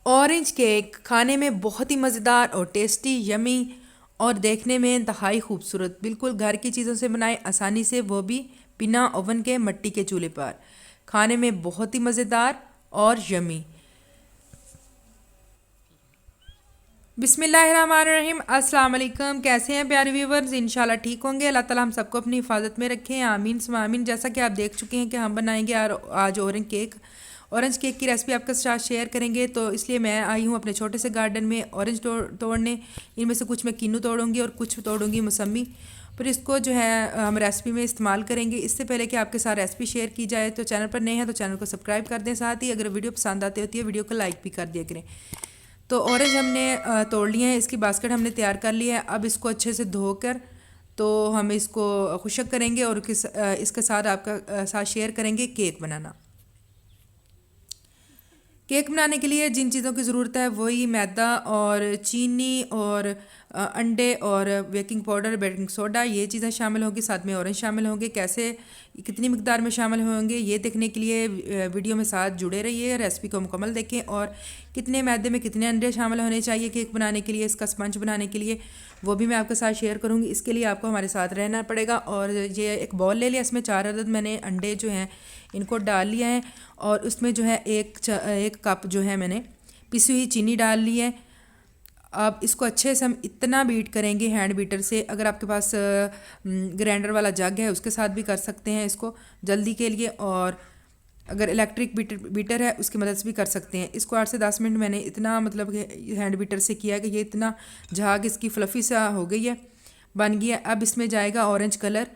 Orange cake खाने में बहुत ही मज़ेदार और टेस्टी यमी और देखने में इंतहाई खूबसूरत, बिल्कुल घर की चीज़ों से बनाए आसानी से, वो भी बिना ओवन के, मिट्टी के चूल्हे पर। खाने में बहुत ही मज़ेदार और यमी। बिस्मिल्लाहिर्रहमानिर्रहीम। अस्सलाम वालेकुम। कैसे हैं प्यारे व्यूवर्स? इंशाल्लाह ठीक होंगे। अल्लाह ताला हम सबको अपनी हिफाजत में रखें, आमीन सुम्मा आमीन। जैसा कि आप देख चुके हैं कि हम बनाएंगे आज ऑरेंज केक की रेसिपी आपके साथ शेयर करेंगे। तो इसलिए मैं आई हूँ अपने छोटे से गार्डन में ऑरेंज तोड़ने। इनमें से कुछ मैं किन्नू तोड़ूंगी और कुछ तोड़ूंगी मौसमी। फिर इसको जो है हम रेसिपी में इस्तेमाल करेंगे। इससे पहले कि आपके साथ रेसिपी शेयर की जाए तो चैनल पर नए हैं तो चैनल को सब्सक्राइब कर दें। साथ ही अगर वीडियो पसंद आती होती है वीडियो को लाइक भी कर दिया करें। तो ऑरेंज हमने तोड़ लिए हैं, इसकी बास्केट हमने तैयार कर ली है। अब इसको अच्छे से धोकर तो हम इसको खुशक करेंगे और इसके साथ आपका साथ शेयर करेंगे केक बनाना। केक बनाने के लिए जिन चीज़ों की ज़रूरत है वही मैदा और चीनी और अंडे और बेकिंग पाउडर, बेकिंग सोडा, ये चीज़ें शामिल होंगी। साथ में ऑरेंज शामिल होंगे। कैसे कितनी मिकदार में शामिल होंगे ये देखने के लिए वीडियो में साथ जुड़े रहिए, रेसिपी को मुकम्मल देखें। और कितने मैदे में कितने अंडे शामिल होने चाहिए केक बनाने के लिए, इसका स्पंज बनाने के लिए, वो भी मैं आपके साथ शेयर करूँगी। इसके लिए आपको हमारे साथ रहना पड़ेगा। और ये एक बॉल ले लिया, इसमें 4 अदद मैंने अंडे जो हैं इनको डाल लिया है। और उसमें जो है एक कप जो है मैंने पिसी हुई चीनी डाल ली है। अब इसको अच्छे से हम इतना बीट करेंगे हैंड बीटर से। अगर आपके पास ग्राइंडर वाला जग है उसके साथ भी कर सकते हैं इसको जल्दी के लिए, और अगर इलेक्ट्रिक बीटर है उसकी मदद से भी कर सकते हैं। इसको 8 से 10 मिनट मैंने इतना मतलब कि हैंड बीटर से किया कि ये इतना झाग इसकी फ्लफ़ी सा हो गई है, बन गई है। अब इसमें जाएगा ऑरेंज कलर।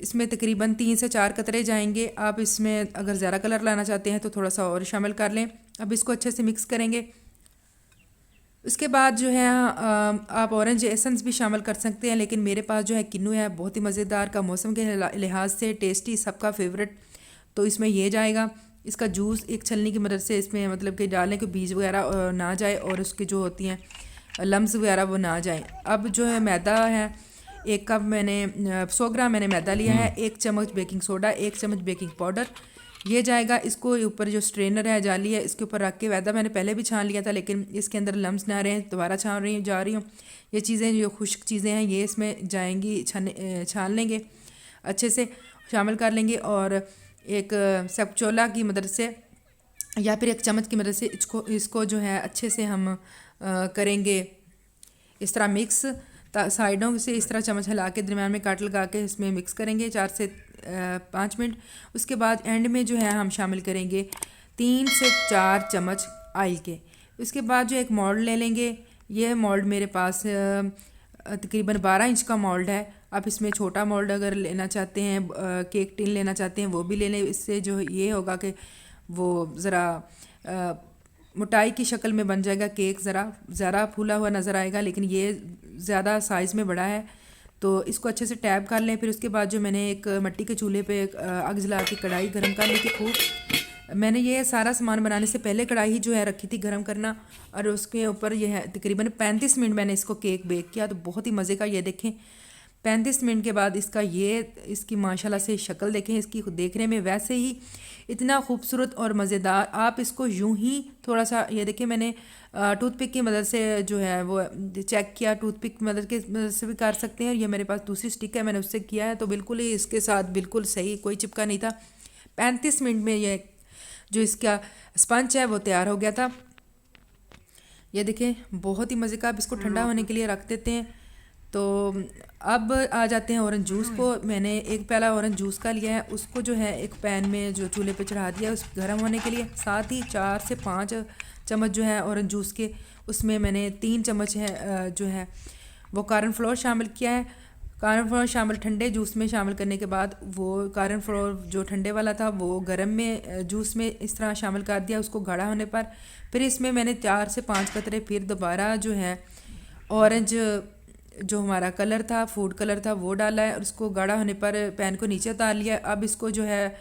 इसमें तकरीबन 3 से 4 कतरे जाएंगे। आप इसमें अगर ज़्यादा कलर लाना चाहते हैं तो थोड़ा सा और शामिल कर लें। अब इसको अच्छे से मिक्स करेंगे। उसके बाद जो है आप ऑरेंज एसेंस भी शामिल कर सकते हैं, लेकिन मेरे पास जो है किन्नू है, बहुत ही मज़ेदार का, मौसम के लिहाज से टेस्टी, सबका फेवरेट। तो इसमें ये जाएगा। इसका जूस एक छलनी की मदद से इसमें मतलब कि डालें कि बीज वगैरह ना जाए और उसकी जो होती हैं लम्स वगैरह वो ना जाए। अब जो है मैदा है, 1 कप मैंने 100 ग्राम मैंने मैदा लिया है। 1 चम्मच बेकिंग सोडा, 1 चम्मच बेकिंग पाउडर, ये जाएगा। इसको ऊपर जो स्ट्रेनर है जाली है इसके ऊपर रख के, मैदा मैंने पहले भी छान लिया था लेकिन इसके अंदर लम्स ना रहे, दोबारा जा रही हूँ। ये चीज़ें जो खुश्क चीज़ें हैं ये इसमें जाएंगी, छान लेंगे, अच्छे से शामिल कर लेंगे। और एक स्पैचुला की मदद से या फिर एक चम्मच की मदद से इसको जो है अच्छे से हम करेंगे इस तरह मिक्स। साइडों से इस तरह चम्मच हिला के दरम्यान में काट लगा के इसमें मिक्स करेंगे 4 से 5 मिनट। उसके बाद एंड में जो है हम शामिल करेंगे 3 से 4 चम्मच ऑयल के। उसके बाद जो एक मोल्ड ले लेंगे। यह मोल्ड मेरे पास तकरीबन 12 इंच का मोल्ड है। आप इसमें छोटा मोल्ड अगर लेना चाहते हैं, केक टिन लेना चाहते हैं वो भी ले लें। इससे जो ये होगा कि वो ज़रा मोटाई की शक्ल में बन जाएगा केक, ज़रा फूला हुआ नज़र आएगा, लेकिन ये ज़्यादा साइज़ में बड़ा है। तो इसको अच्छे से टैप कर लें। फिर उसके बाद जो मैंने एक मिट्टी के चूल्हे पे आग जला के कढ़ाई गर्म कर ली थी खूब। मैंने ये सारा सामान बनाने से पहले कढ़ाई ही जो है रखी थी गर्म करना, और उसके ऊपर ये है तकरीबन 35 मिनट मैंने इसको केक बेक किया। तो बहुत ही मज़े का, ये देखें 35 मिनट के बाद इसकी माशाल्लाह से शक्ल देखें। इसकी देखने में वैसे ही इतना खूबसूरत और मज़ेदार। आप इसको यूं ही थोड़ा सा, ये देखिए मैंने टूथपिक की मदद से जो है वो चेक किया, टूथपिक की मदद से भी कर सकते हैं। ये मेरे पास दूसरी स्टिक है, मैंने उससे किया है तो बिल्कुल ही इसके साथ बिल्कुल सही, कोई चिपका नहीं था। 35 मिनट में ये जो इसका स्पंज है वो तैयार हो गया था। ये देखें बहुत ही मज़े का। अब इसको ठंडा होने के लिए रख देते हैं। तो अब आ जाते हैं ऑरेंज जूस को। मैंने 1 प्याला ऑरेंज जूस का लिया है, उसको जो है एक पैन में जो चूल्हे पे चढ़ा दिया उस गर्म होने के लिए। साथ ही 4 से 5 चम्मच जो है ऑरेंज जूस के, उसमें मैंने 3 चम्मच है जो है वो कारण फ्लोर शामिल किया है। कारण फ्लोर शामिल ठंडे जूस में शामिल करने के बाद वो कारण फ्लोर जो ठंडे वाला था वो गर्म में जूस में इस तरह शामिल कर दिया उसको गाढ़ा होने पर। फिर इसमें मैंने 4 से 5 कतरे फिर दोबारा जो है ऑरेंज जो हमारा कलर था, फूड कलर था, वो डाला है और उसको गाढ़ा होने पर पैन को नीचे उतार लिया। अब इसको जो है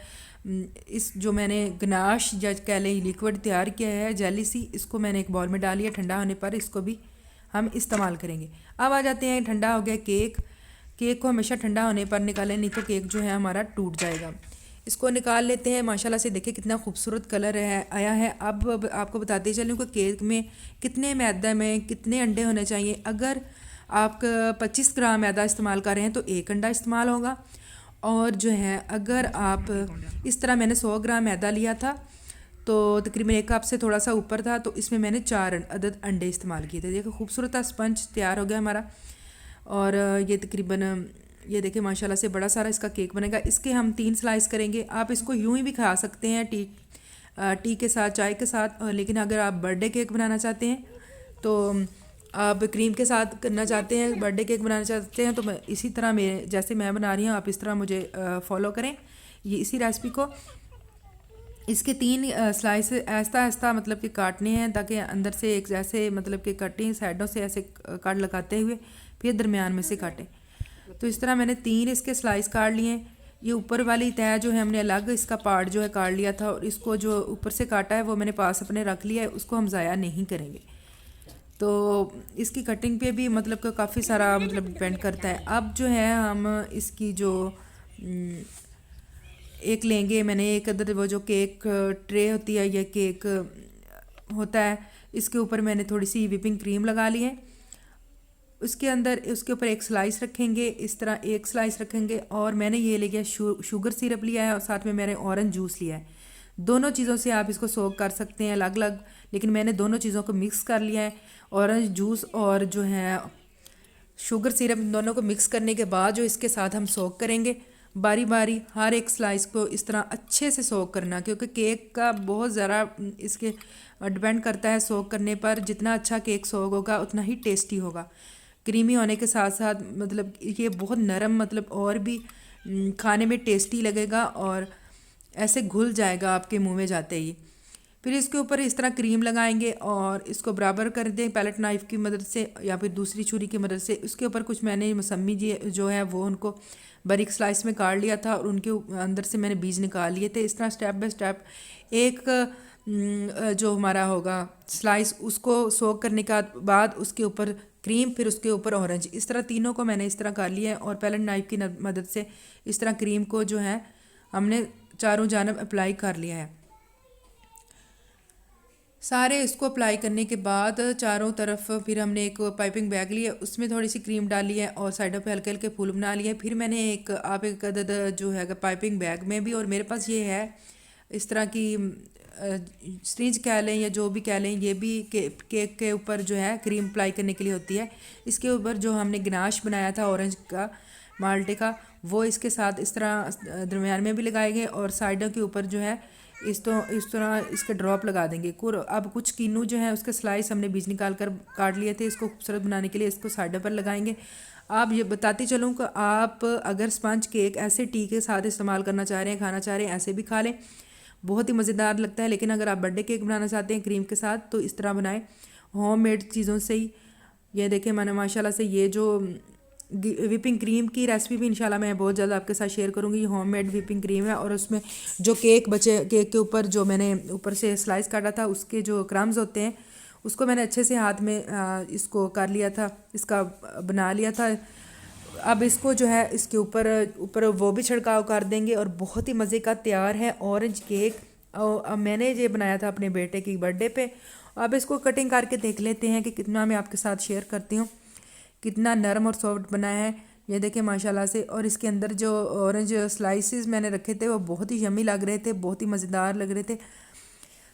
इस जो मैंने गनाश या कह लें लिक्विड तैयार किया है जेली सी, इसको मैंने एक बाउल में डाल लिया। ठंडा होने पर इसको भी हम इस्तेमाल करेंगे। अब आ जाते हैं, ठंडा हो गया केक। केक को हमेशा ठंडा होने पर निकालें, नहीं तो केक जो है हमारा टूट जाएगा। इसको निकाल लेते हैं। माशाल्लाह से देखिए कितना खूबसूरत कलर है आया है। अब आपको बताते चलूँ कि केक में कितने मैदा में कितने अंडे होने चाहिए। अगर आप 25 ग्राम मैदा इस्तेमाल कर रहे हैं तो एक अंडा इस्तेमाल होगा, और जो है अगर आप इस तरह, मैंने 100 ग्राम मैदा लिया था तो तकरीबन एक कप से थोड़ा सा ऊपर था, तो इसमें मैंने 4 अदद अंडे इस्तेमाल किए थे। देखो खूबसूरत सा स्पंज तैयार हो गया हमारा। और ये तकरीबन ये देखिए माशाल्लाह से बड़ा सारा इसका केक बनेगा। इसके हम 3 स्लाइस करेंगे। आप इसको यूं ही भी खा सकते हैं टी के साथ, चाय के साथ। लेकिन अगर आप बर्थडे केक बनाना चाहते हैं तो आप क्रीम के साथ करना चाहते हैं, बर्थडे केक बनाना चाहते हैं, तो मैं इसी तरह जैसे मैं बना रही हूँ आप इस तरह मुझे फॉलो करें ये इसी रेसिपी को। इसके 3 स्लाइस ऐसा ऐसा मतलब कि काटने हैं, ताकि अंदर से एक जैसे मतलब कि कटिंग साइडों से ऐसे काट लगाते हुए फिर दरमियान में से काटें। तो इस तरह मैंने 3 इसके स्लाइस काट लिए। ये ऊपर वाली तय जो है हमने अलग इसका पार्ट जो है काट लिया था, और इसको जो ऊपर से काटा है वो मैंने पास अपने रख लिया है, उसको हम ज़ाया नहीं करेंगे। तो इसकी कटिंग पे भी मतलब कि काफ़ी सारा मतलब डिपेंड करता है। अब जो है हम इसकी जो एक लेंगे, मैंने एक अदद वो जो केक ट्रे होती है या केक होता है, इसके ऊपर मैंने थोड़ी सी विपिंग क्रीम लगा ली है। उसके अंदर उसके ऊपर एक स्लाइस रखेंगे, इस तरह एक स्लाइस रखेंगे। और मैंने ये ले गया शुगर सिरप लिया है, और साथ में मैंने ऑरेंज जूस लिया है। दोनों चीज़ों से आप इसको सोक कर सकते हैं अलग अलग, लेकिन मैंने दोनों चीज़ों को मिक्स कर लिया है। ऑरेंज जूस और जो है शुगर सिरप, इन दोनों को मिक्स करने के बाद जो इसके साथ हम सोक करेंगे, बारी बारी हर एक स्लाइस को इस तरह अच्छे से सोक करना, क्योंकि केक का बहुत ज़रा इसके डिपेंड करता है सोक करने पर। जितना अच्छा केक सोक होगा उतना ही टेस्टी होगा। क्रीमी होने के साथ साथ मतलब ये बहुत नरम, मतलब और भी खाने में टेस्टी लगेगा और ऐसे घुल जाएगा आपके मुंह में जाते ही। फिर इसके ऊपर इस तरह क्रीम लगाएंगे और इसको बराबर कर दें पैलेट नाइफ़ की मदद से या फिर दूसरी छुरी की मदद से। उसके ऊपर कुछ मैंने मौसमी जी जो है वो उनको बारीक स्लाइस में काट लिया था, और उनके अंदर से मैंने बीज निकाल लिए थे। इस तरह स्टेप बाय स्टेप एक जो हमारा होगा स्लाइस, उसको सोक करने के बाद उसके ऊपर क्रीम, फिर उसके ऊपर ऑरेंज, इस तरह तीनों को मैंने इस तरह कर लिया है। और पैलेट नाइफ़ की मदद से इस तरह क्रीम को जो है हमने चारों जानब अप्लाई कर लिया है। सारे इसको अप्लाई करने के बाद चारों तरफ फिर हमने एक पाइपिंग बैग लिया, उसमें थोड़ी सी क्रीम डाली है और साइडों पे हल्के हल्के फूल बना लिए। फिर मैंने आप एक अदद जो है पाइपिंग बैग में भी, और मेरे पास ये है इस तरह की स्ट्रीज कह लें या जो भी कह लें, ये भी केक के ऊपर जो है क्रीम अप्लाई करने के लिए होती है। इसके ऊपर जो हमने गनाश बनाया था ऑरेंज का, माल्टे का, वो इसके साथ इस तरह दरमियान में भी लगाएंगे, और साइडों के ऊपर जो है इस तरह इसके ड्रॉप लगा देंगे। अब कुछ कीनू जो है उसके स्लाइस हमने बीज निकाल कर काट लिए थे, इसको खूबसूरत बनाने के लिए इसको साइडों पर लगाएंगे। आप ये बताती चलूँ कि आप अगर स्पंज केक ऐसे टी के साथ इस्तेमाल करना चाह रहे हैं, खाना चाह रहे हैं, ऐसे भी खा लें, बहुत ही मज़ेदार लगता है। लेकिन अगर आप बर्थडे केक बनाना चाहते हैं क्रीम के साथ तो इस तरह बनाएं होममेड चीज़ों से ही। ये देखें मैंने माशाल्लाह से ये जो विपिंग क्रीम की रेसिपी भी इंशाल्लाह मैं बहुत जल्द आपके साथ शेयर करूँगी। ये होममेड विपिंग क्रीम है, और उसमें जो केक बचे, केक के ऊपर जो मैंने ऊपर से स्लाइस काटा था उसके जो क्रम्स होते हैं उसको मैंने अच्छे से हाथ में इसको कर लिया था, इसका बना लिया था। अब इसको जो है इसके ऊपर ऊपर वो भी छिड़काव कर देंगे, और बहुत ही मज़े का तैयार है ऑरेंज केक। और अब मैंने ये बनाया था अपने बेटे की बर्थडे पे। अब इसको कटिंग करके देख लेते हैं कि कितना मैं आपके साथ शेयर करती हूँ, कितना नरम और सॉफ्ट बना है। ये देखिए माशाल्लाह से। और इसके अंदर जो ऑरेंज स्लाइसेस मैंने रखे थे वो बहुत ही यम्मी लग रहे थे, बहुत ही मज़ेदार लग रहे थे।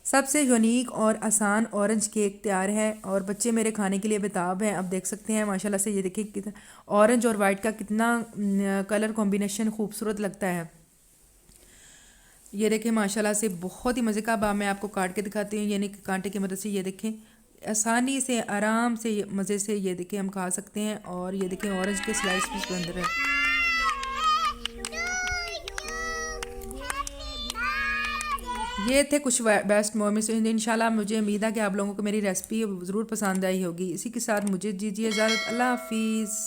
सबसे यूनिक और आसान ऑरेंज केक तैयार है, और बच्चे मेरे खाने के लिए बेताब हैं। अब देख सकते हैं माशाल्लाह से। ये देखिए कितना ऑरेंज और वाइट का कितना कलर कॉम्बिनेशन खूबसूरत लगता है। ये देखें माशाल्लाह से बहुत ही मज़े का। अब मैं आपको काट के दिखाती हूँ, यानी कि कांटे की मदद से। ये देखें आसानी से आराम से मज़े से ये देखें हम खा सकते हैं। और ये देखें ऑरेंज के स्लाइस भी इसके अंदर है। ये थे कुछ बेस्ट मोमेंट्स। इंशाल्लाह मुझे उम्मीद है कि आप लोगों को मेरी रेसिपी ज़रूर पसंद आई होगी। इसी के साथ मुझे दीजिए इजाज़त। अल्लाह हाफिज़।